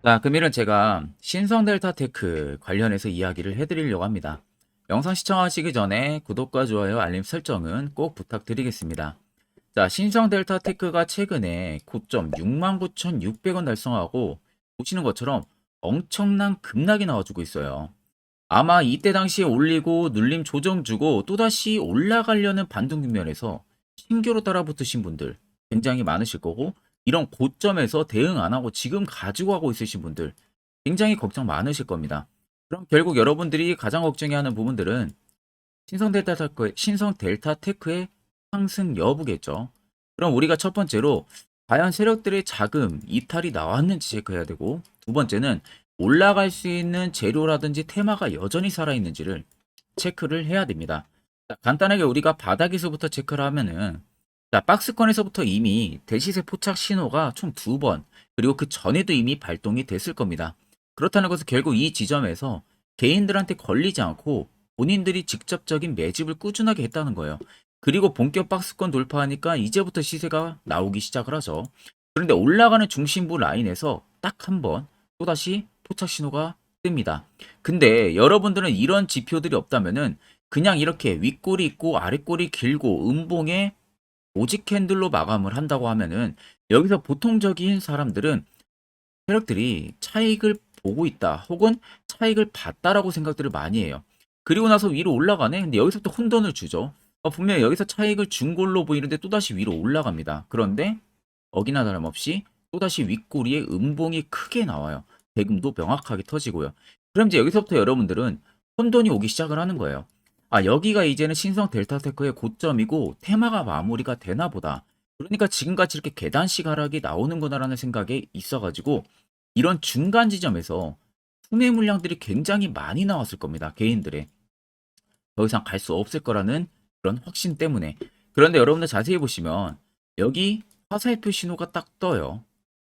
자, 금일은 제가 신성 델타 테크 관련해서 이야기를 해드리려고 합니다. 영상 시청하시기 전에 구독과 좋아요, 알림 설정은 꼭 부탁드리겠습니다. 자, 신성 델타 테크가 최근에 고점 69,600원 달성하고 보시는 것처럼 엄청난 급락이 나와주고 있어요. 아마 이때 당시에 올리고 눌림 조정 주고 또다시 올라가려는 반등 국면에서 신규로 따라붙으신 분들 굉장히 많으실 거고, 이런 고점에서 대응 안 하고 지금 가지고 가고 있으신 분들 굉장히 걱정 많으실 겁니다. 그럼 결국 여러분들이 가장 걱정해하는 부분들은 신성 델타 테크의 상승 여부겠죠. 그럼 우리가 첫 번째로 과연 세력들의 자금 이탈이 나왔는지 체크해야 되고, 두 번째는 올라갈 수 있는 재료라든지 테마가 여전히 살아있는지를 체크를 해야 됩니다. 자, 간단하게 우리가 바닥에서부터 체크를 하면은, 자, 박스권에서부터 이미 대시세 포착 신호가 총 2번, 그리고 그 전에도 이미 발동이 됐을 겁니다. 그렇다는 것은 결국 이 지점에서 개인들한테 걸리지 않고 본인들이 직접적인 매집을 꾸준하게 했다는 거예요. 그리고 본격 박스권 돌파하니까 이제부터 시세가 나오기 시작을 하죠. 그런데 올라가는 중심부 라인에서 딱 한 번 또다시 포착 신호가 뜹니다. 근데 여러분들은 이런 지표들이 없다면은 그냥 이렇게 윗골이 있고 아랫골이 길고 음봉에 오직 캔들로 마감을 한다고 하면은, 여기서 보통적인 사람들은 세력들이 차익을 보고 있다 혹은 차익을 봤다라고 생각들을 많이 해요. 그리고 나서 위로 올라가네. 근데 여기서부터 혼돈을 주죠. 분명히 여기서 차익을 준 걸로 보이는데 또다시 위로 올라갑니다. 그런데 어기나 다름없이 또다시 윗꼬리에 음봉이 크게 나와요. 대금도 명확하게 터지고요. 그럼 이제 여기서부터 여러분들은 혼돈이 오기 시작을 하는 거예요. 아, 여기가 이제는 신성 델타테크의 고점이고 테마가 마무리가 되나 보다. 그러니까 지금같이 이렇게 계단식 하락이 나오는구나라는 생각에 있어가지고, 이런 중간 지점에서 순매 물량들이 굉장히 많이 나왔을 겁니다. 개인들의. 더 이상 갈 수 없을 거라는 그런 확신 때문에. 그런데 여러분들 자세히 보시면 여기 화살표 신호가 딱 떠요.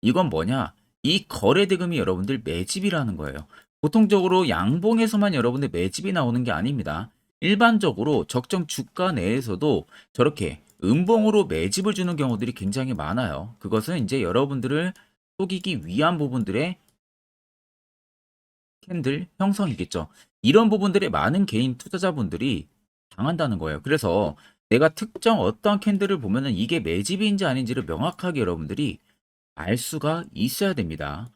이건 뭐냐? 이 거래 대금이 여러분들 매집이라는 거예요. 보통적으로 양봉에서만 여러분들 매집이 나오는 게 아닙니다. 일반적으로 적정 주가 내에서도 저렇게 음봉으로 매집을 주는 경우들이 굉장히 많아요. 그것은 이제 여러분들을 속이기 위한 부분들의 캔들 형성이겠죠. 이런 부분들에 많은 개인 투자자분들이 당한다는 거예요. 그래서 내가 특정 어떤 캔들을 보면은 이게 매집인지 아닌지를 명확하게 여러분들이 알 수가 있어야 됩니다.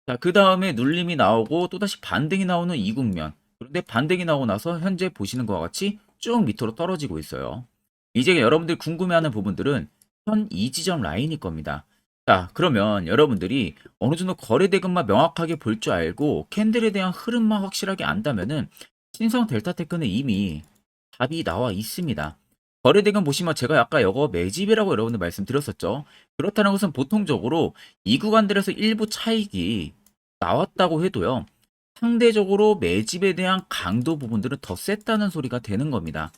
자, 그 다음에 눌림이 나오고 또다시 반등이 나오는 이 국면. 그런데 반등이 나오고 나서 현재 보시는 것과 같이 쭉 밑으로 떨어지고 있어요. 이제 여러분들 궁금해하는 부분들은 현 이 지점 라인일 겁니다. 자, 그러면 여러분들이 어느 정도 거래 대금만 명확하게 볼 줄 알고 캔들에 대한 흐름만 확실하게 안다면은 신성 델타테크는 이미 답이 나와 있습니다. 거래 대금 보시면 제가 아까 이거 매집이라고 여러분들 말씀드렸었죠. 그렇다는 것은 보통적으로 이 구간들에서 일부 차익이 나왔다고 해도요, 상대적으로 매집에 대한 강도 부분들은 더 셌다는 소리가 되는 겁니다.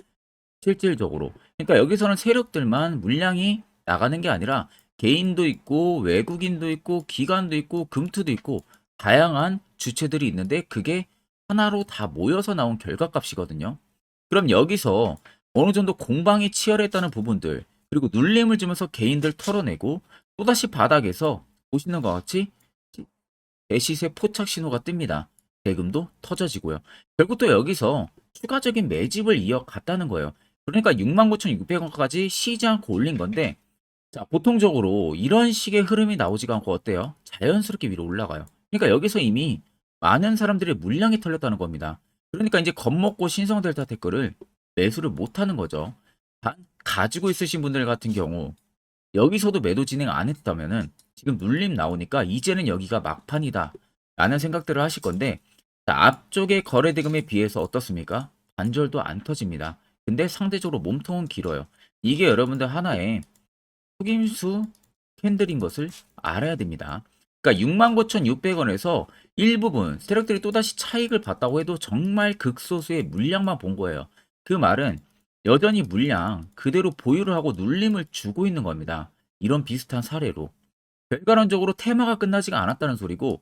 실질적으로. 그러니까 여기서는 세력들만 물량이 나가는 게 아니라 개인도 있고 외국인도 있고 기관도 있고 금투도 있고 다양한 주체들이 있는데 그게 하나로 다 모여서 나온 결과값이거든요. 그럼 여기서 어느 정도 공방이 치열했다는 부분들, 그리고 눌림을 주면서 개인들 털어내고 또다시 바닥에서 보시는 것 같이 대시세 포착 신호가 뜹니다. 대금도 터져지고요. 결국 또 여기서 추가적인 매집을 이어갔다는 거예요. 그러니까 69,600원까지 쉬지 않고 올린 건데, 자, 보통적으로 이런 식의 흐름이 나오지가 않고 어때요? 자연스럽게 위로 올라가요. 그러니까 여기서 이미 많은 사람들의 물량이 털렸다는 겁니다. 그러니까 이제 겁먹고 신성 델타 테크를 매수를 못 하는 거죠. 단, 가지고 있으신 분들 같은 경우 여기서도 매도 진행 안 했다면은 지금 눌림 나오니까 이제는 여기가 막판이다 라는 생각들을 하실 건데, 자, 앞쪽의 거래 대금에 비해서 어떻습니까? 반절도 안 터집니다. 근데 상대적으로 몸통은 길어요. 이게 여러분들 하나의 속임수 캔들인 것을 알아야 됩니다. 그러니까 69,600원에서 일부분 세력들이 또다시 차익을 봤다고 해도 정말 극소수의 물량만 본 거예요. 그 말은 여전히 물량 그대로 보유를 하고 눌림을 주고 있는 겁니다. 이런 비슷한 사례로. 결과론적으로 테마가 끝나지가 않았다는 소리고,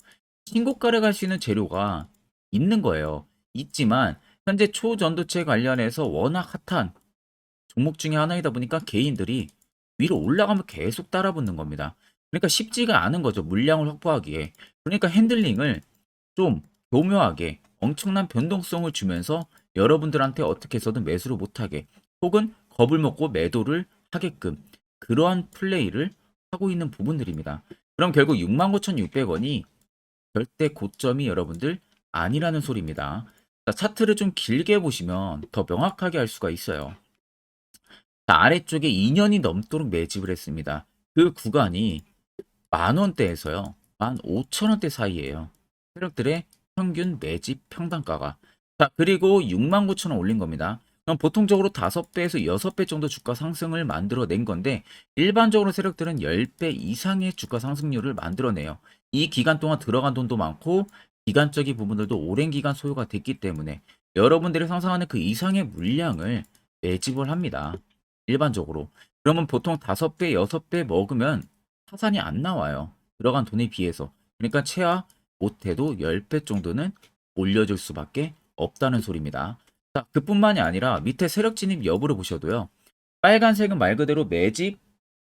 신고가를 갈 수 있는 재료가 있는 거예요. 있지만 현재 초전도체 관련해서 워낙 핫한 종목 중에 하나이다 보니까 개인들이 위로 올라가면 계속 따라붙는 겁니다. 그러니까 쉽지가 않은 거죠. 물량을 확보하기에. 그러니까 핸들링을 좀 교묘하게 엄청난 변동성을 주면서 여러분들한테 어떻게 해서든 매수를 못하게 혹은 겁을 먹고 매도를 하게끔 그러한 플레이를 하고 있는 부분들입니다. 그럼 결국 69,600원이 절대 고점이 여러분들 아니라는 소리입니다. 자, 차트를 좀 길게 보시면 더 명확하게 알 수가 있어요. 자, 아래쪽에 2년이 넘도록 매집을 했습니다. 그 구간이 만원대에서요. 15,000원대 사이에요. 세력들의 평균 매집 평단가가. 자, 그리고 69,000원 올린 겁니다. 그럼 보통적으로 5배에서 6배 정도 주가 상승을 만들어낸 건데 일반적으로 세력들은 10배 이상의 주가 상승률을 만들어내요. 이 기간 동안 들어간 돈도 많고 기간적인 부분들도 오랜 기간 소요가 됐기 때문에 여러분들이 상상하는 그 이상의 물량을 매집을 합니다. 일반적으로. 그러면 보통 5배, 6배 먹으면 타산이 안 나와요. 들어간 돈에 비해서. 그러니까 최하 못해도 10배 정도는 올려줄 수밖에 없다는 소리입니다. 자, 그뿐만이 아니라 밑에 세력 진입 여부를 보셔도요. 빨간색은 말 그대로 매집,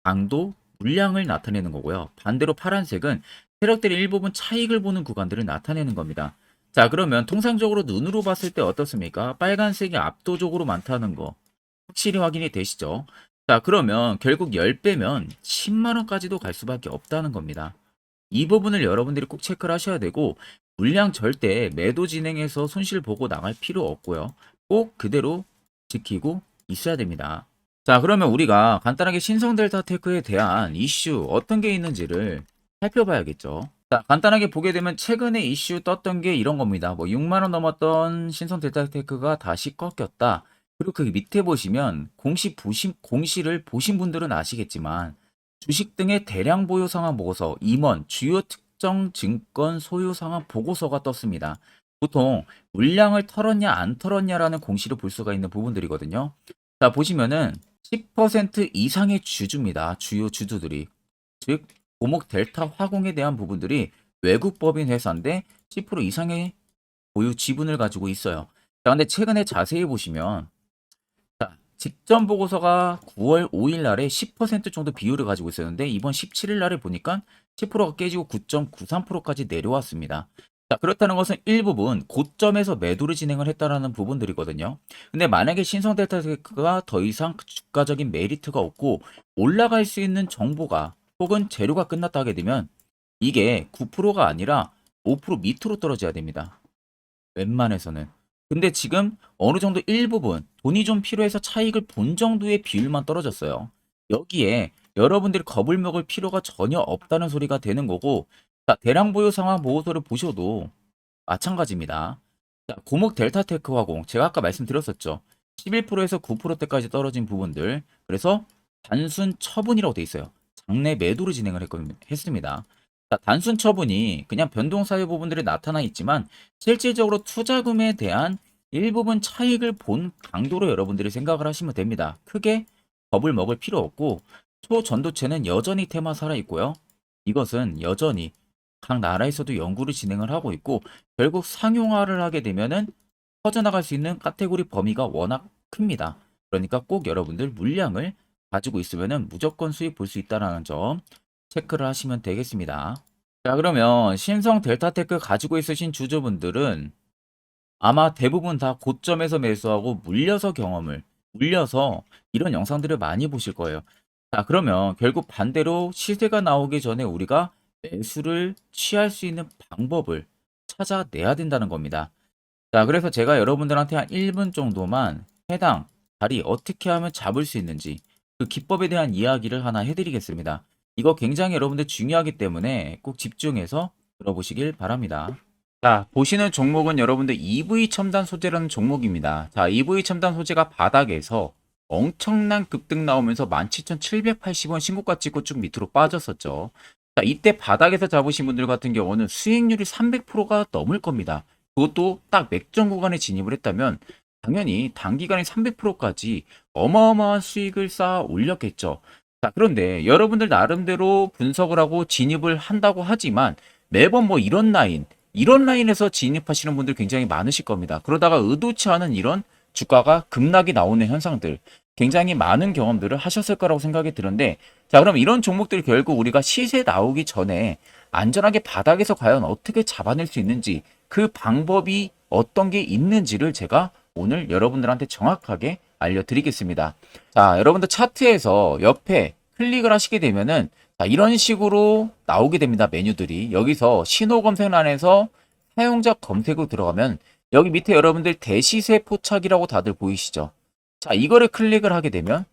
강도, 물량을 나타내는 거고요. 반대로 파란색은 세력들이 일부분 차익을 보는 구간들을 나타내는 겁니다. 자, 그러면 통상적으로 눈으로 봤을 때 어떻습니까? 빨간색이 압도적으로 많다는 거 확실히 확인이 되시죠? 자, 그러면 결국 10배면 10만 원까지도 갈 수밖에 없다는 겁니다. 이 부분을 여러분들이 꼭 체크를 하셔야 되고 물량 절대 매도 진행해서 손실 보고 나갈 필요 없고요. 꼭 그대로 지키고 있어야 됩니다. 자, 그러면 우리가 간단하게 신성델타테크에 대한 이슈 어떤 게 있는지를 살펴봐야겠죠. 자, 간단하게 보게 되면 최근에 이슈 떴던 게 이런 겁니다. 뭐 6만 원 넘었던 신성델타테크가 다시 꺾였다. 그리고 그 밑에 보시면 공시를 보신 분들은 아시겠지만 주식 등의 대량 보유 상황 보고서 임원 주요 특정 증권 소유 상황 보고서가 떴습니다. 보통 물량을 털었냐 안 털었냐라는 공시를 볼 수가 있는 부분들이거든요. 자, 보시면은 10% 이상의 주주입니다. 주요 주주들이. 즉 고목 델타 화공에 대한 부분들이 외국 법인 회사인데 10% 이상의 보유 지분을 가지고 있어요. 자, 근데 최근에 자세히 보시면 자, 직전 보고서가 9월 5일 날에 10% 정도 비율을 가지고 있었는데 이번 17일 날에 보니까 10%가 깨지고 9.93%까지 내려왔습니다. 자, 그렇다는 것은 일부분 고점에서 매도를 진행을 했다라는 부분들이거든요. 근데 만약에 신성델타테크가 더 이상 주가적인 메리트가 없고 올라갈 수 있는 정보가 혹은 재료가 끝났다 하게 되면 이게 9%가 아니라 5% 밑으로 떨어져야 됩니다. 웬만해서는. 근데 지금 어느 정도 일부분 돈이 좀 필요해서 차익을 본 정도의 비율만 떨어졌어요. 여기에 여러분들이 겁을 먹을 필요가 전혀 없다는 소리가 되는 거고, 자, 대량 보유 상황 보고서를 보셔도 마찬가지입니다. 자, 고목 델타테크 화공, 제가 아까 말씀드렸었죠. 11%에서 9%대까지 떨어진 부분들. 그래서 단순 처분이라고 돼 있어요. 장내 매도를 진행을 했습니다. 자, 단순 처분이 그냥 변동사유 부분들이 나타나 있지만 실질적으로 투자금에 대한 일부분 차익을 본 강도로 여러분들이 생각을 하시면 됩니다. 크게 겁을 먹을 필요 없고 초전도체는 여전히 테마 살아 있고요. 이것은 여전히 각 나라에서도 연구를 진행을 하고 있고 결국 상용화를 하게 되면은 퍼져나갈 수 있는 카테고리 범위가 워낙 큽니다. 그러니까 꼭 여러분들 물량을 가지고 있으면은 무조건 수익 볼 수 있다는 점 체크를 하시면 되겠습니다. 자, 그러면 신성 델타테크 가지고 있으신 주주분들은 아마 대부분 다 고점에서 매수하고 물려서 이런 영상들을 많이 보실 거예요. 자, 그러면 결국 반대로 시세가 나오기 전에 우리가 매수를 취할 수 있는 방법을 찾아내야 된다는 겁니다. 자, 그래서 제가 여러분들한테 한 1분 정도만 해당 자리 어떻게 하면 잡을 수 있는지 그 기법에 대한 이야기를 하나 해드리겠습니다. 이거 굉장히 여러분들 중요하기 때문에 꼭 집중해서 들어보시길 바랍니다. 자, 보시는 종목은 여러분들 EV 첨단 소재라는 종목입니다. 자, EV 첨단 소재가 바닥에서 엄청난 급등 나오면서 17,780원 신고가 찍고 쭉 밑으로 빠졌었죠. 자, 이때 바닥에서 잡으신 분들 같은 경우는 수익률이 300%가 넘을 겁니다. 그것도 딱 맥점 구간에 진입을 했다면 당연히 단기간에 300%까지 어마어마한 수익을 쌓아 올렸겠죠. 자, 그런데 여러분들 나름대로 분석을 하고 진입을 한다고 하지만 매번 뭐 이런 라인에서 진입하시는 분들 굉장히 많으실 겁니다. 그러다가 의도치 않은 이런 주가가 급락이 나오는 현상들. 굉장히 많은 경험들을 하셨을 거라고 생각이 드는데, 자, 그럼 이런 종목들이 결국 우리가 시세 나오기 전에 안전하게 바닥에서 과연 어떻게 잡아낼 수 있는지, 그 방법이 어떤 게 있는지를 제가 오늘 여러분들한테 정확하게 알려드리겠습니다. 자, 여러분들 차트에서 옆에 클릭을 하시게 되면은 자, 이런 식으로 나오게 됩니다. 메뉴들이. 여기서 신호 검색란에서 사용자 검색으로 들어가면 여기 밑에 여러분들 대시세 포착이라고 다들 보이시죠? 자, 이거를 클릭을 하게 되면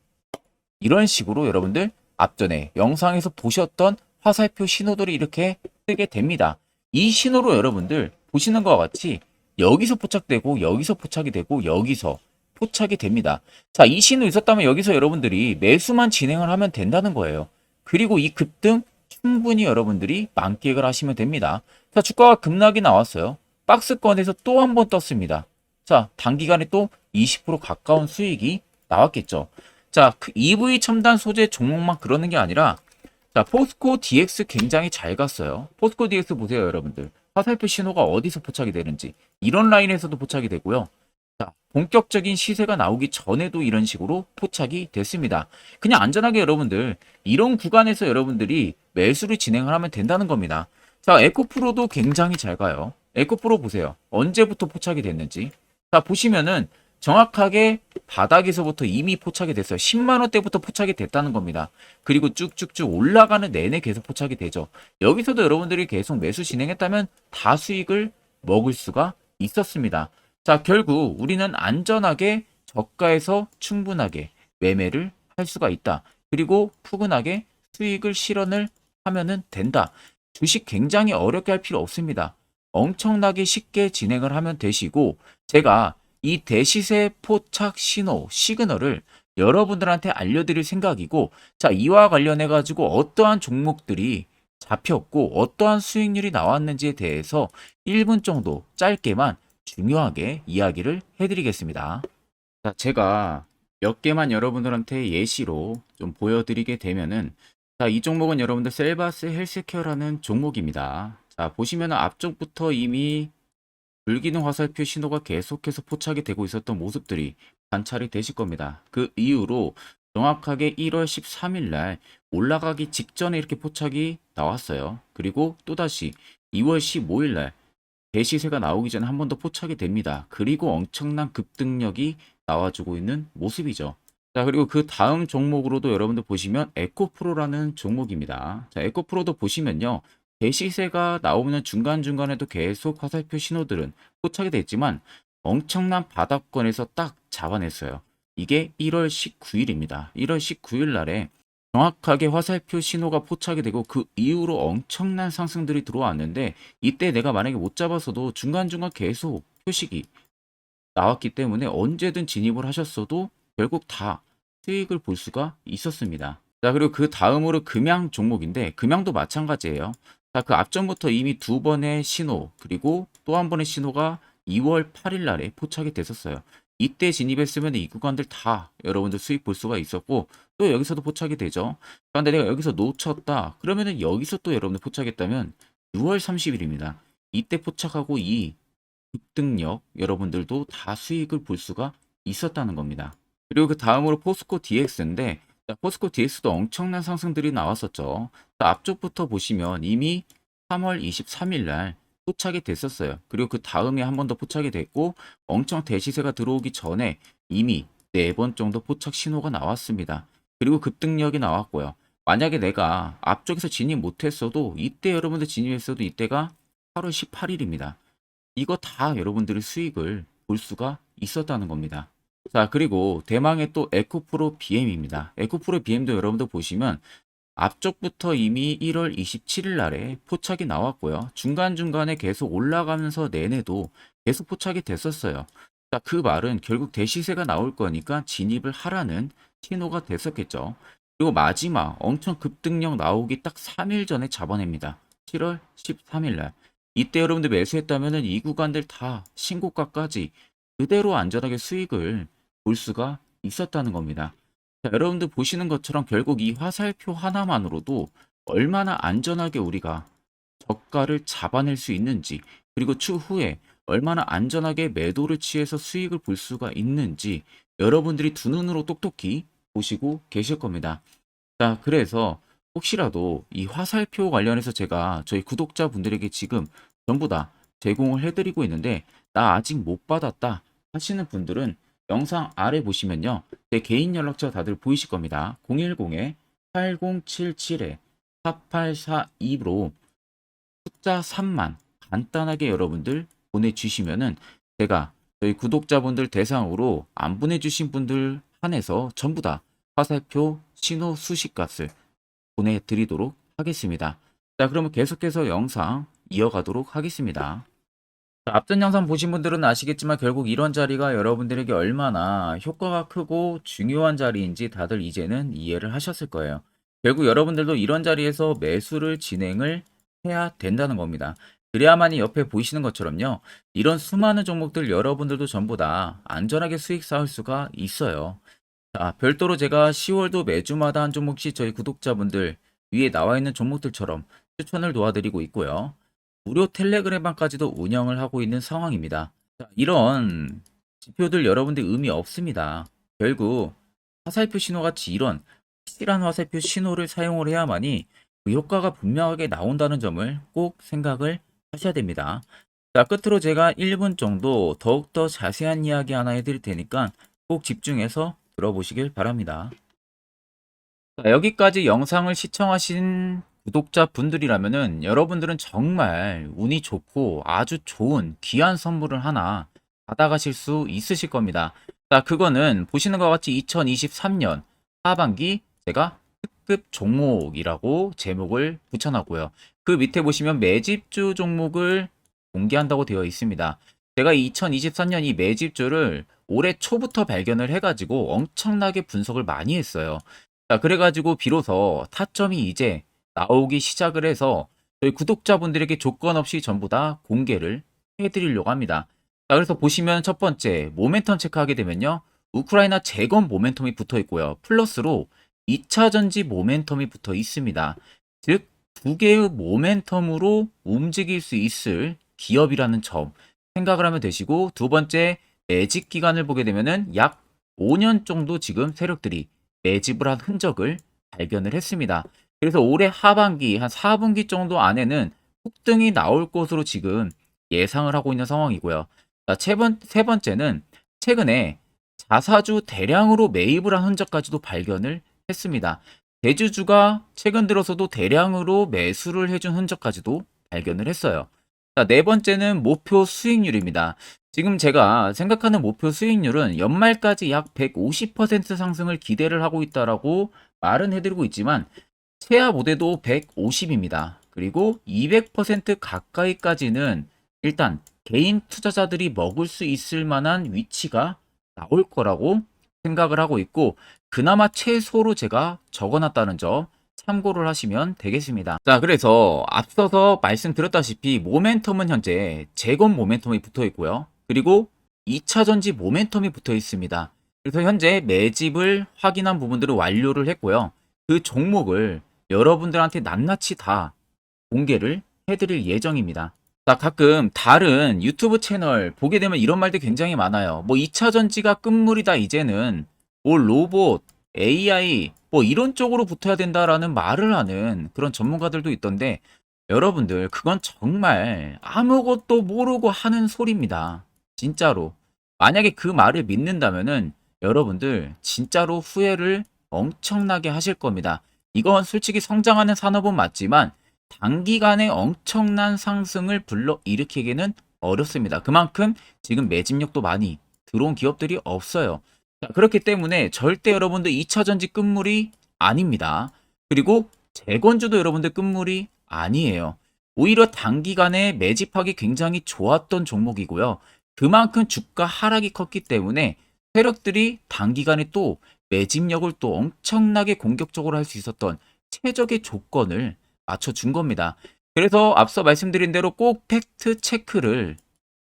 이런 식으로 여러분들 앞전에 영상에서 보셨던 화살표 신호들이 이렇게 뜨게 됩니다. 이 신호로 여러분들 보시는 것과 같이 여기서 포착되고 여기서 포착이 되고 여기서 포착이 됩니다. 자, 이 신호 있었다면 여기서 여러분들이 매수만 진행을 하면 된다는 거예요. 그리고 이 급등 충분히 여러분들이 만끽을 하시면 됩니다. 자, 주가가 급락이 나왔어요. 박스권에서 또 한 번 떴습니다. 자, 단기간에 또 20% 가까운 수익이 나왔겠죠. 자, 그 EV 첨단 소재 종목만 그러는 게 아니라 자, 포스코 DX 굉장히 잘 갔어요. 포스코 DX 보세요, 여러분들. 화살표 신호가 어디서 포착이 되는지. 이런 라인에서도 포착이 되고요. 자, 본격적인 시세가 나오기 전에도 이런 식으로 포착이 됐습니다. 그냥 안전하게 여러분들 이런 구간에서 여러분들이 매수를 진행을 하면 된다는 겁니다. 자, 에코프로도 굉장히 잘 가요. 에코프로 보세요. 언제부터 포착이 됐는지. 자, 보시면은 정확하게 바닥에서부터 이미 포착이 됐어요. 10만 원대부터 포착이 됐다는 겁니다. 그리고 쭉쭉쭉 올라가는 내내 계속 포착이 되죠. 여기서도 여러분들이 계속 매수 진행했다면 다 수익을 먹을 수가 있었습니다. 자, 결국 우리는 안전하게 저가에서 충분하게 매매를 할 수가 있다. 그리고 푸근하게 수익을 실현을 하면은 된다. 주식 굉장히 어렵게 할 필요 없습니다. 엄청나게 쉽게 진행을 하면 되시고, 제가 이 대시세 포착 신호 시그널을 여러분들한테 알려드릴 생각이고, 자, 이와 관련해 가지고 어떠한 종목들이 잡혔고 어떠한 수익률이 나왔는지에 대해서 1분 정도 짧게만 중요하게 이야기를 해드리겠습니다. 자, 제가 몇 개만 여러분들한테 예시로 좀 보여드리게 되면은, 자, 이 종목은 여러분들 셀바스 헬스케어라는 종목입니다. 자, 보시면 앞쪽부터 이미 불기능 화살표 신호가 계속해서 포착이 되고 있었던 모습들이 관찰이 되실 겁니다. 그 이후로 정확하게 1월 13일 날 올라가기 직전에 이렇게 포착이 나왔어요. 그리고 또다시 2월 15일 날 대시세가 나오기 전에 한 번 더 포착이 됩니다. 그리고 엄청난 급등력이 나와주고 있는 모습이죠. 자, 그리고 그 다음 종목으로도 여러분들 보시면 에코프로라는 종목입니다. 자, 에코프로도 보시면요. 대시세가 나오면 중간중간에도 계속 화살표 신호들은 포착이 됐지만 엄청난 바닥권에서 딱 잡아냈어요. 이게 1월 19일입니다. 1월 19일 날에 정확하게 화살표 신호가 포착이 되고 그 이후로 엄청난 상승들이 들어왔는데, 이때 내가 만약에 못 잡았어도 중간중간 계속 표식이 나왔기 때문에 언제든 진입을 하셨어도 결국 다 수익을 볼 수가 있었습니다. 자, 그리고 그 다음으로 금양 종목인데 금양도 마찬가지예요. 자, 그 앞전부터 이미 두 번의 신호 그리고 또 한 번의 신호가 2월 8일 날에 포착이 됐었어요. 이때 진입했으면 이 구간들 다 여러분들 수익 볼 수가 있었고, 또 여기서도 포착이 되죠. 그런데 내가 여기서 놓쳤다 그러면은 여기서 또 여러분들 포착했다면 6월 30일입니다. 이때 포착하고 이 급등력 여러분들도 다 수익을 볼 수가 있었다는 겁니다. 그리고 그 다음으로 포스코 DX인데, 포스코 DX도 엄청난 상승들이 나왔었죠. 자, 앞쪽부터 보시면 이미 3월 23일 날 포착이 됐었어요. 그리고 그 다음에 한 번 더 포착이 됐고, 엄청 대시세가 들어오기 전에 이미 4번 정도 포착 신호가 나왔습니다. 그리고 급등력이 나왔고요. 만약에 내가 앞쪽에서 진입 못했어도 이때 여러분들 진입했어도 이때가 8월 18일입니다. 이거 다 여러분들의 수익을 볼 수가 있었다는 겁니다. 자, 그리고 대망의 또 에코프로 BM입니다. 에코프로 BM도 여러분들 보시면 앞쪽부터 이미 1월 27일 날에 포착이 나왔고요. 중간중간에 계속 올라가면서 내내도 계속 포착이 됐었어요. 자, 그 말은 결국 대시세가 나올 거니까 진입을 하라는 신호가 됐었겠죠. 그리고 마지막 엄청 급등력 나오기 딱 3일 전에 잡아냅니다. 7월 13일 날. 이때 여러분들 매수했다면 이 구간들 다 신고가까지 그대로 안전하게 수익을 볼 수가 있었다는 겁니다. 자, 여러분들 보시는 것처럼 결국 이 화살표 하나만으로도 얼마나 안전하게 우리가 저가를 잡아낼 수 있는지, 그리고 추후에 얼마나 안전하게 매도를 취해서 수익을 볼 수가 있는지 여러분들이 두 눈으로 똑똑히 보시고 계실 겁니다. 자, 그래서 혹시라도 이 화살표 관련해서 제가 저희 구독자분들에게 지금 전부 다 제공을 해드리고 있는데 나 아직 못 받았다 하시는 분들은 영상 아래 보시면요. 제 개인 연락처 다들 보이실 겁니다. 010-8077-4842로 숫자 3만 간단하게 여러분들 보내주시면은 제가 저희 구독자분들 대상으로 안 보내주신 분들 한해서 전부 다 화살표 신호 수식값을 보내드리도록 하겠습니다. 자, 그러면 계속해서 영상 이어가도록 하겠습니다. 자, 앞전 영상 보신 분들은 아시겠지만 결국 이런 자리가 여러분들에게 얼마나 효과가 크고 중요한 자리인지 다들 이제는 이해를 하셨을 거예요. 결국 여러분들도 이런 자리에서 매수를 진행을 해야 된다는 겁니다. 그래야만이 옆에 보이시는 것처럼요. 이런 수많은 종목들 여러분들도 전부 다 안전하게 수익 쌓을 수가 있어요. 자, 별도로 제가 10월도 매주마다 한 종목씩 저희 구독자분들 위에 나와 있는 종목들처럼 추천을 도와드리고 있고요. 무료 텔레그램방까지도 운영을 하고 있는 상황입니다. 자, 이런 지표들 여러분들 의미 없습니다. 결국 화살표 신호같이 이런 확실한 화살표 신호를 사용을 해야만이 그 효과가 분명하게 나온다는 점을 꼭 생각을 하셔야 됩니다. 자, 끝으로 제가 1분 정도 더욱더 자세한 이야기 하나 해드릴 테니까 꼭 집중해서 들어보시길 바랍니다. 자, 여기까지 영상을 시청하신 구독자분들이라면은 여러분들은 정말 운이 좋고 아주 좋은 귀한 선물을 하나 받아가실 수 있으실 겁니다. 자, 그거는 보시는 것 같이 2023년 하반기 제가 특급 종목이라고 제목을 붙여놨고요. 그 밑에 보시면 매집주 종목을 공개한다고 되어 있습니다. 제가 2023년 이 매집주를 올해 초부터 발견을 해가지고 엄청나게 분석을 많이 했어요. 자, 그래가지고 비로소 타점이 이제 나오기 시작을 해서 저희 구독자분들에게 조건 없이 전부 다 공개를 해드리려고 합니다. 자, 그래서 보시면 첫 번째 모멘텀 체크하게 되면요. 우크라이나 재건 모멘텀이 붙어 있고요. 플러스로 2차 전지 모멘텀이 붙어 있습니다. 즉, 두 개의 모멘텀으로 움직일 수 있을 기업이라는 점 생각을 하면 되시고, 두 번째 매집 기간을 보게 되면은 약 5년 정도 지금 세력들이 매집을 한 흔적을 발견을 했습니다. 그래서 올해 하반기 한 4분기 정도 안에는 폭등이 나올 것으로 지금 예상을 하고 있는 상황이고요. 자, 세 번째는 최근에 자사주 대량으로 매입을 한 흔적까지도 발견을 했습니다. 대주주가 최근 들어서도 대량으로 매수를 해준 흔적까지도 발견을 했어요. 자, 네 번째는 목표 수익률입니다. 지금 제가 생각하는 목표 수익률은 연말까지 약 150% 상승을 기대를 하고 있다라고 말은 해드리고 있지만 최하 모대도 150입니다. 그리고 200% 가까이까지는 일단 개인 투자자들이 먹을 수 있을 만한 위치가 나올 거라고 생각을 하고 있고, 그나마 최소로 제가 적어놨다는 점 참고를 하시면 되겠습니다. 자, 그래서 앞서서 말씀드렸다시피 모멘텀은 현재 재건 모멘텀이 붙어 있고요. 그리고 2차 전지 모멘텀이 붙어 있습니다. 그래서 현재 매집을 확인한 부분들을 완료를 했고요. 그 종목을 여러분들한테 낱낱이 다 공개를 해드릴 예정입니다. 자, 가끔 다른 유튜브 채널 보게 되면 이런 말들 굉장히 많아요. 뭐 2차 전지가 끝물이다 이제는, 뭐 로봇, AI 뭐 이런 쪽으로 붙어야 된다라는 말을 하는 그런 전문가들도 있던데, 여러분들 그건 정말 아무것도 모르고 하는 소리입니다. 진짜로. 만약에 그 말을 믿는다면은 여러분들 진짜로 후회를 엄청나게 하실 겁니다. 이건 솔직히 성장하는 산업은 맞지만 단기간에 엄청난 상승을 불러일으키기는 어렵습니다. 그만큼 지금 매집력도 많이 들어온 기업들이 없어요. 자, 그렇기 때문에 절대 여러분들 2차 전지 끝물이 아닙니다. 그리고 재건주도 여러분들 끝물이 아니에요. 오히려 단기간에 매집하기 굉장히 좋았던 종목이고요. 그만큼 주가 하락이 컸기 때문에 세력들이 단기간에 또 매집력을 또 엄청나게 공격적으로 할 수 있었던 최적의 조건을 맞춰준 겁니다. 그래서 앞서 말씀드린 대로 꼭 팩트 체크를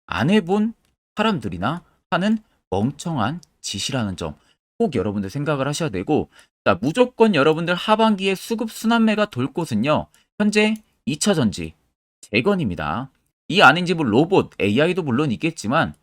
안 해본 사람들이나 하는 멍청한 짓이라는 점 꼭 여러분들 생각을 하셔야 되고, 자, 무조건 여러분들 하반기에 수급 순환매가 돌 곳은요, 현재 2차 전지 재건입니다. 이 안에 뭐 로봇, AI도 물론 있겠지만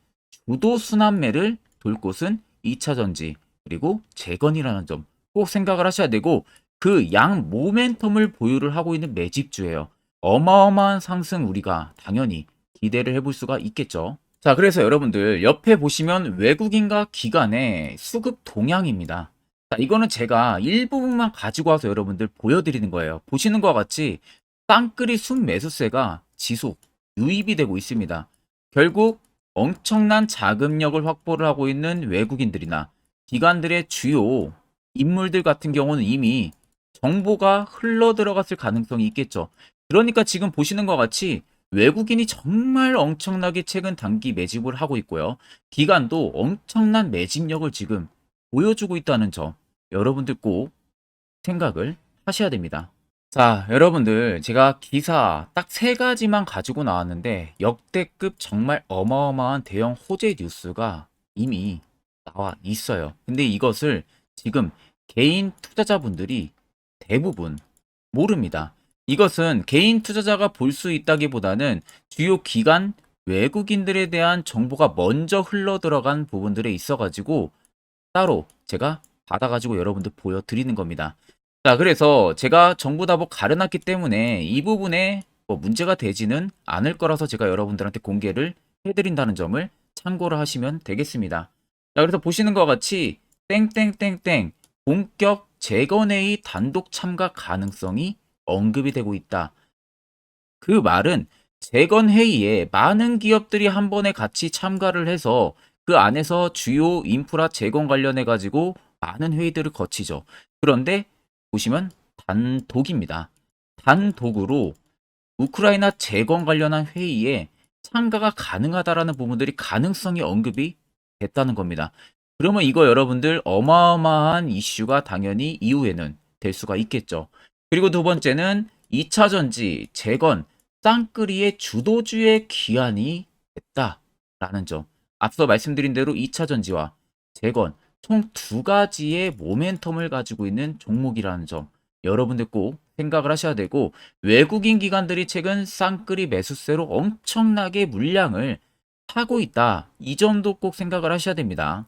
주도 순환매를 돌 곳은 2차 전지 그리고 재건이라는 점 꼭 생각을 하셔야 되고 그 양 모멘텀을 보유를 하고 있는 매집주예요. 어마어마한 상승 우리가 당연히 기대를 해볼 수가 있겠죠. 자, 그래서 여러분들 옆에 보시면 외국인과 기관의 수급 동향입니다. 자, 이거는 제가 일부분만 가지고 와서 여러분들 보여드리는 거예요. 보시는 것과 같이 쌍끌이 순매수세가 지속 유입이 되고 있습니다. 결국 엄청난 자금력을 확보를 하고 있는 외국인들이나 기관들의 주요 인물들 같은 경우는 이미 정보가 흘러 들어갔을 가능성이 있겠죠. 그러니까 지금 보시는 것 같이 외국인이 정말 엄청나게 최근 단기 매집을 하고 있고요. 기관도 엄청난 매집력을 지금 보여주고 있다는 점 여러분들 꼭 생각을 하셔야 됩니다. 자, 여러분들 제가 기사 딱 세 가지만 가지고 나왔는데 역대급 정말 어마어마한 대형 호재 뉴스가 이미 나와 있어요. 근데 이것을 지금 개인 투자자분들이 대부분 모릅니다. 이것은 개인 투자자가 볼 수 있다기보다는 주요 기관 외국인들에 대한 정보가 먼저 흘러 들어간 부분들에 있어가지고 따로 제가 받아가지고 여러분들 보여드리는 겁니다. 자, 그래서 제가 전부 다 뭐 가려놨기 때문에 이 부분에 뭐 문제가 되지는 않을 거라서 제가 여러분들한테 공개를 해드린다는 점을 참고를 하시면 되겠습니다. 자, 그래서 보시는 것 같이 땡땡땡땡 본격 재건회의 단독 참가 가능성이 언급이 되고 있다. 그 말은 재건회의에 많은 기업들이 한 번에 같이 참가를 해서 그 안에서 주요 인프라 재건 관련해 가지고 많은 회의들을 거치죠. 그런데 보시면 단독입니다. 단독으로 우크라이나 재건 관련한 회의에 참가가 가능하다라는 부분들이 가능성이 언급이 됐다는 겁니다. 그러면 이거 여러분들 어마어마한 이슈가 당연히 이후에는 될 수가 있겠죠. 그리고 두 번째는 2차 전지 재건 쌍끌이의 주도주의 기한이 됐다라는 점. 앞서 말씀드린 대로 2차 전지와 재건 총 두 가지의 모멘텀을 가지고 있는 종목이라는 점 여러분들 꼭 생각을 하셔야 되고 외국인 기관들이 최근 쌍끌이 매수세로 엄청나게 물량을 사고 있다. 이 점도 꼭 생각을 하셔야 됩니다.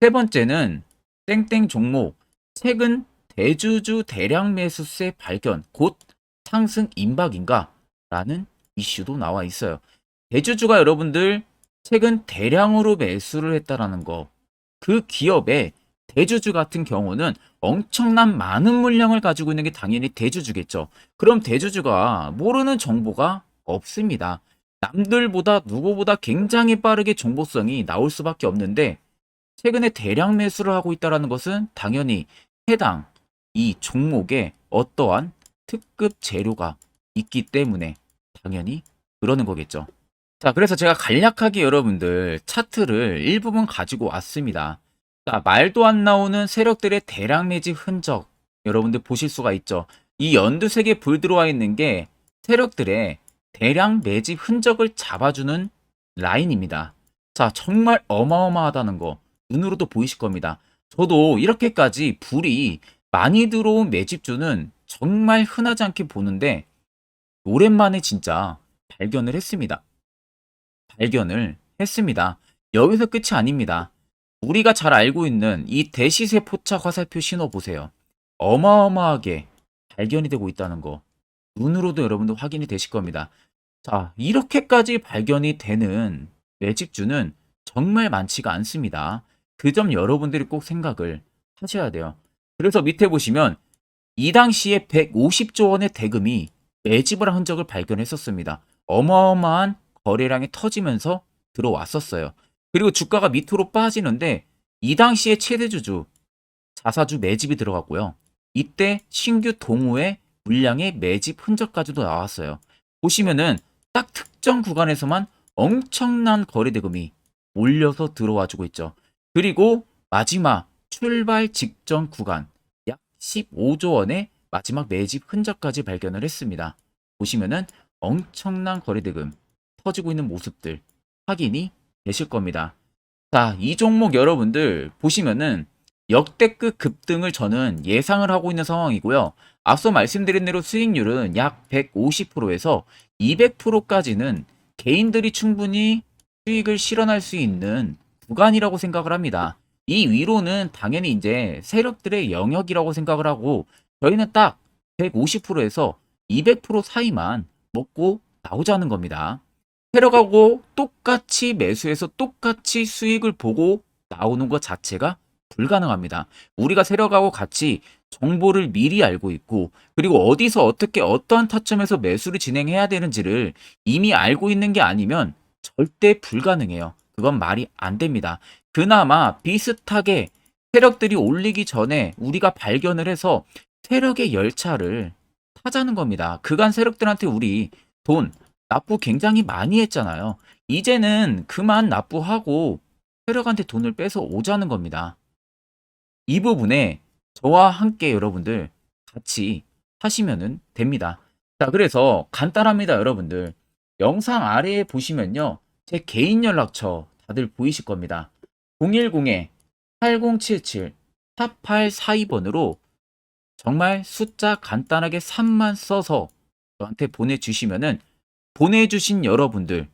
세 번째는 땡땡 종목 최근 대주주 대량 매수세 발견 곧 상승 임박인가? 라는 이슈도 나와 있어요. 대주주가 여러분들 최근 대량으로 매수를 했다라는 거. 그 기업의 대주주 같은 경우는 엄청난 많은 물량을 가지고 있는 게 당연히 대주주겠죠. 그럼 대주주가 모르는 정보가 없습니다. 남들보다 누구보다 굉장히 빠르게 정보성이 나올 수밖에 없는데 최근에 대량 매수를 하고 있다는 것은 당연히 해당 이 종목에 어떠한 특급 재료가 있기 때문에 당연히 그러는 거겠죠. 자, 그래서 제가 간략하게 여러분들 차트를 일부분 가지고 왔습니다. 자, 말도 안 나오는 세력들의 대량 매집 흔적 여러분들 보실 수가 있죠. 이 연두색에 불 들어와 있는 게 세력들의 대량 매집 흔적을 잡아주는 라인입니다. 자, 정말 어마어마하다는 거 눈으로도 보이실 겁니다. 저도 이렇게까지 불이 많이 들어온 매집주는 정말 흔하지 않게 보는데 오랜만에 진짜 발견을 했습니다. 여기서 끝이 아닙니다. 우리가 잘 알고 있는 이 대시세 포착 화살표 신호 보세요. 어마어마하게 발견이 되고 있다는 거 눈으로도 여러분도 확인이 되실 겁니다. 자, 이렇게까지 발견이 되는 매집주는 정말 많지가 않습니다. 그 점 여러분들이 꼭 생각을 하셔야 돼요. 그래서 밑에 보시면 이 당시에 150조 원의 대금이 매집을 한 흔적을 발견했었습니다. 어마어마한 거래량이 터지면서 들어왔었어요. 그리고 주가가 밑으로 빠지는데 이 당시에 최대주주 자사주 매집이 들어갔고요. 이때 신규 동호회 물량의 매집 흔적까지도 나왔어요. 보시면은 딱 특정 구간에서만 엄청난 거래 대금이 몰려서 들어와주고 있죠. 그리고 마지막 출발 직전 구간 약 15조 원의 마지막 매집 흔적까지 발견을 했습니다. 보시면은 엄청난 거래 대금 터지고 있는 모습들 확인이 되실 겁니다. 자, 이 종목 여러분들 보시면은 역대급 급등을 저는 예상을 하고 있는 상황이고요. 앞서 말씀드린 대로 수익률은 약 150%에서 200%까지는 개인들이 충분히 수익을 실현할 수 있는 구간이라고 생각을 합니다. 이 위로는 당연히 이제 세력들의 영역이라고 생각을 하고 저희는 딱 150%에서 200% 사이만 먹고 나오자는 겁니다. 세력하고 똑같이 매수해서 똑같이 수익을 보고 나오는 것 자체가 불가능합니다. 우리가 세력하고 같이 정보를 미리 알고 있고 그리고 어디서 어떻게 어떠한 타점에서 매수를 진행해야 되는지를 이미 알고 있는 게 아니면 절대 불가능해요. 그건 말이 안 됩니다. 그나마 비슷하게 세력들이 올리기 전에 우리가 발견을 해서 세력의 열차를 타자는 겁니다. 그간 세력들한테 우리 돈 납부 굉장히 많이 했잖아요. 이제는 그만 납부하고 세력한테 돈을 뺏어 오자는 겁니다. 이 부분에 저와 함께 여러분들 같이 하시면 됩니다. 자, 그래서 간단합니다, 여러분들. 영상 아래에 보시면요. 제 개인 연락처 다들 보이실 겁니다. 010-8077-4842번으로 정말 숫자 간단하게 3만 써서 저한테 보내주시면은 보내주신 여러분들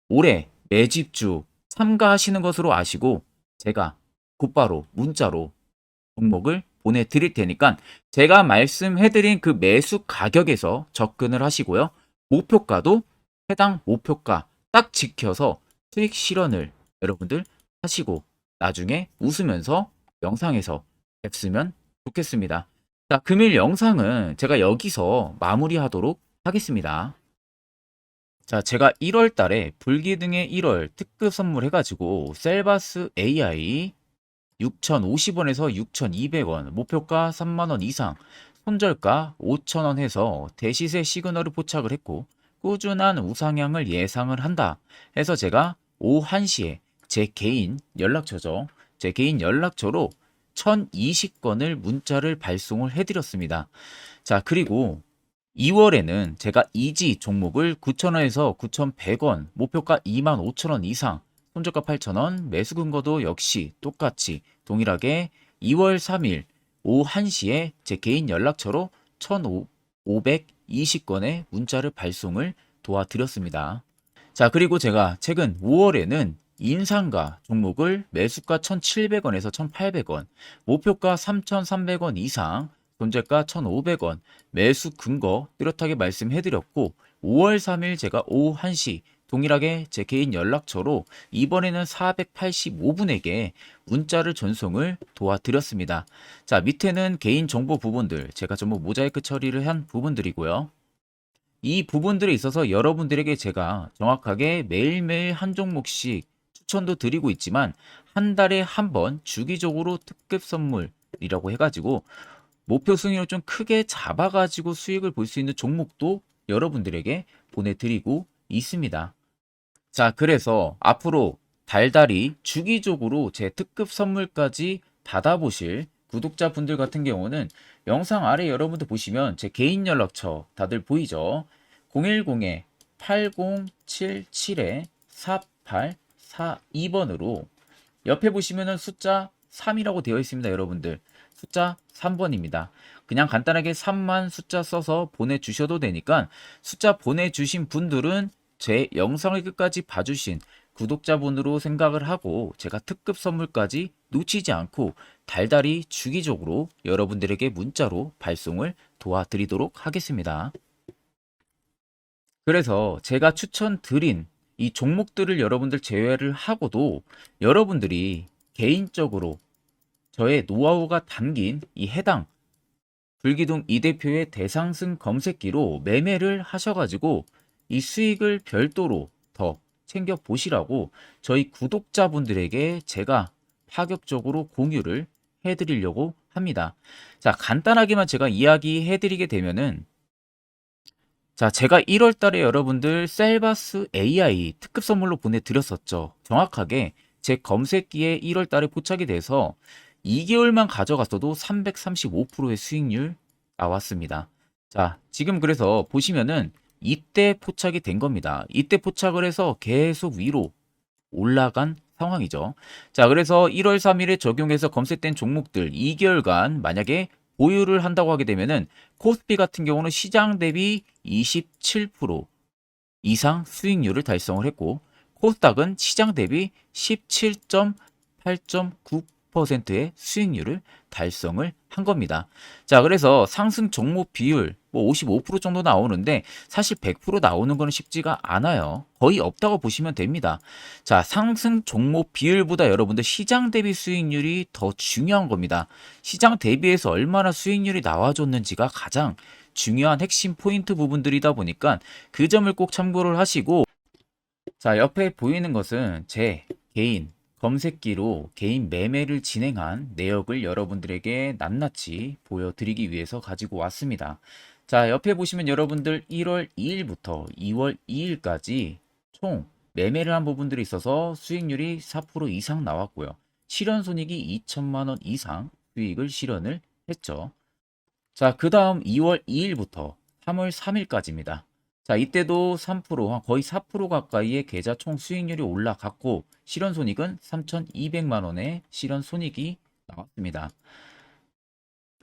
올해 매집주 참가하시는 것으로 아시고 제가 곧바로 문자로 종목을 보내드릴 테니까 제가 말씀해드린 그 매수 가격에서 접근을 하시고요. 목표가도 해당 목표가 딱 지켜서 수익 실현을 여러분들 하시고 나중에 웃으면서 영상에서 뵙으면 좋겠습니다. 자, 금일 영상은 제가 여기서 마무리하도록 하겠습니다. 자, 제가 1월 달에 불기둥의 1월 특급 선물 해가지고 셀바스 AI 6,050원에서 6,200원, 목표가 3만원 이상, 손절가 5,000원 해서 대시세 시그널을 포착을 했고 꾸준한 우상향을 예상을 한다 해서 제가 오후 1시에 제 개인 연락처죠. 제 개인 연락처로 1,020건을 문자를 발송을 해드렸습니다. 자, 그리고 2월에는 제가 이지 종목을 9,000원에서 9,100원, 목표가 25,000원 이상, 손절가 8,000원, 매수 근거도 역시 똑같이 동일하게 2월 3일 오후 1시에 제 개인 연락처로 1,520건의 문자를 발송을 도와드렸습니다. 자, 그리고 제가 최근 5월에는 인상가 종목을 매수가 1,700원에서 1,800원, 목표가 3,300원 이상, 손절가 1,500원, 매수 근거 뚜렷하게 말씀해드렸고 5월 3일 제가 오후 1시 동일하게 제 개인 연락처로 이번에는 485분에게 문자를 전송을 도와드렸습니다. 자, 밑에는 개인 정보 부분들 제가 전부 모자이크 처리를 한 부분들이고요. 이 부분들에 있어서 여러분들에게 제가 정확하게 매일매일 한 종목씩 추천도 드리고 있지만 한 달에 한 번 주기적으로 특급 선물이라고 해가지고 목표 순위로 좀 크게 잡아가지고 수익을 볼 수 있는 종목도 여러분들에게 보내드리고 있습니다. 자, 그래서 앞으로 달달이 주기적으로 제 특급 선물까지 받아보실 구독자분들 같은 경우는 영상 아래 여러분들 보시면 제 개인 연락처 다들 보이죠? 010-8077-4842번으로 옆에 보시면은 숫자 3이라고 되어 있습니다, 여러분들. 숫자 3번입니다. 그냥 간단하게 3만 숫자 써서 보내주셔도 되니까 숫자 보내주신 분들은 제 영상을 끝까지 봐주신 구독자분으로 생각을 하고 제가 특급 선물까지 놓치지 않고 달달이 주기적으로 여러분들에게 문자로 발송을 도와드리도록 하겠습니다. 그래서 제가 추천드린 이 종목들을 여러분들 제외를 하고도 여러분들이 개인적으로 저의 노하우가 담긴 이 해당 불기둥 이 대표의 대상승 검색기로 매매를 하셔가지고 이 수익을 별도로 더 챙겨 보시라고 저희 구독자분들에게 제가 파격적으로 공유를 해드리려고 합니다. 자, 간단하게만 제가 이야기해 드리게 되면은 자, 제가 1월 달에 여러분들 셀바스 AI 특급 선물로 보내드렸었죠. 정확하게 제 검색기에 1월 달에 포착이 돼서 2개월만 가져갔어도 335%의 수익률 나왔습니다. 자, 지금 그래서 보시면은 이때 포착이 된 겁니다. 이때 포착을 해서 계속 위로 올라간 상황이죠. 자, 그래서 1월 3일에 적용해서 검색된 종목들 2개월간 만약에 보유를 한다고 하게 되면은 코스피 같은 경우는 시장 대비 27%, 이상 수익률을 달성을 했고, 코스닥은 시장 대비 17.8.9%의 수익률을 달성을 한 겁니다. 자, 그래서 상승 종목 비율 뭐 55% 정도 나오는데 사실 100% 나오는 거는 쉽지가 않아요. 거의 없다고 보시면 됩니다. 자, 상승 종목 비율보다 여러분들 시장 대비 수익률이 더 중요한 겁니다. 시장 대비해서 얼마나 수익률이 나와줬는지가 가장 중요한 핵심 포인트 부분들이다 보니까 그 점을 꼭 참고를 하시고, 자, 옆에 보이는 것은 제 개인 검색기로 개인 매매를 진행한 내역을 여러분들에게 낱낱이 보여드리기 위해서 가지고 왔습니다. 자, 옆에 보시면 여러분들 1월 2일부터 2월 2일까지 총 매매를 한 부분들이 있어서 수익률이 4% 이상 나왔고요. 실현 손익이 2천만 원 이상 수익을 실현을 했죠. 자, 그 다음 2월 2일부터 3월 3일까지입니다. 자, 이때도 3%, 거의 4% 가까이의 계좌 총 수익률이 올라갔고, 실현손익은 3,200만 원의 실현손익이 나왔습니다.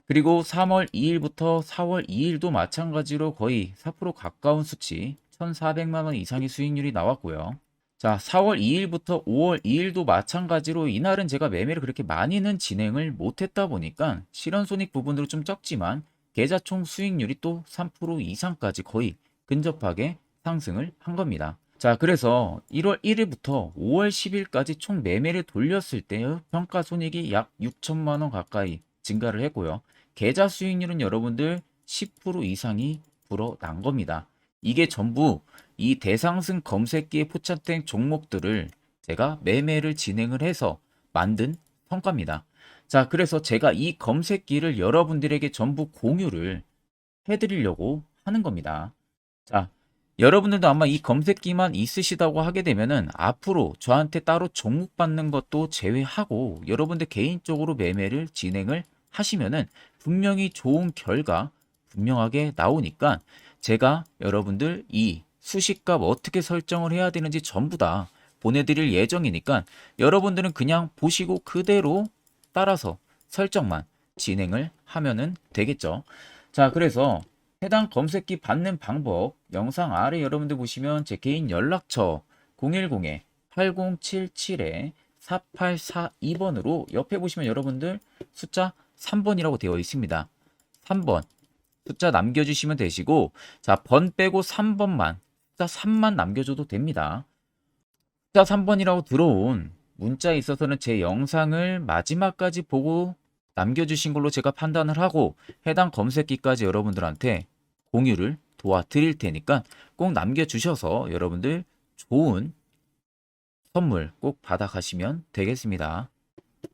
그리고 3월 2일부터 4월 2일도 마찬가지로 거의 4% 가까운 수치, 1,400만 원 이상의 수익률이 나왔고요. 자, 4월 2일부터 5월 2일도 마찬가지로 이날은 제가 매매를 그렇게 많이는 진행을 못했다 보니까 실현손익 부분으로 좀 적지만 계좌 총 수익률이 또 3% 이상까지 거의 근접하게 상승을 한 겁니다. 자, 그래서 1월 1일부터 5월 10일까지 총 매매를 돌렸을 때의 평가 손익이 약 6천만 원 가까이 증가를 했고요. 계좌 수익률은 여러분들 10% 이상이 불어난 겁니다. 이게 전부 이 대상승 검색기에 포착된 종목들을 제가 매매를 진행을 해서 만든 성과입니다. 자, 그래서 제가 이 검색기를 여러분들에게 전부 공유를 해드리려고 하는 겁니다. 자, 여러분들도 아마 이 검색기만 있으시다고 하게 되면은 앞으로 저한테 따로 종목 받는 것도 제외하고 여러분들 개인적으로 매매를 진행을 하시면은 분명히 좋은 결과 분명하게 나오니까 제가 여러분들 이 수식값 어떻게 설정을 해야 되는지 전부 다 보내드릴 예정이니까 여러분들은 그냥 보시고 그대로 따라서 설정만 진행을 하면은 되겠죠. 자, 그래서 해당 검색기 받는 방법 영상 아래 여러분들 보시면 제 개인 연락처 010-8077-4842번으로 옆에 보시면 여러분들 숫자 3번이라고 되어 있습니다. 3번 숫자 남겨주시면 되시고, 자, 번 빼고 3번만, 숫자 3만 남겨줘도 됩니다. 숫자 3번이라고 들어온 문자에 있어서는 제 영상을 마지막까지 보고 남겨주신 걸로 제가 판단을 하고 해당 검색기까지 여러분들한테 공유를 도와드릴 테니까 꼭 남겨주셔서 여러분들 좋은 선물 꼭 받아가시면 되겠습니다.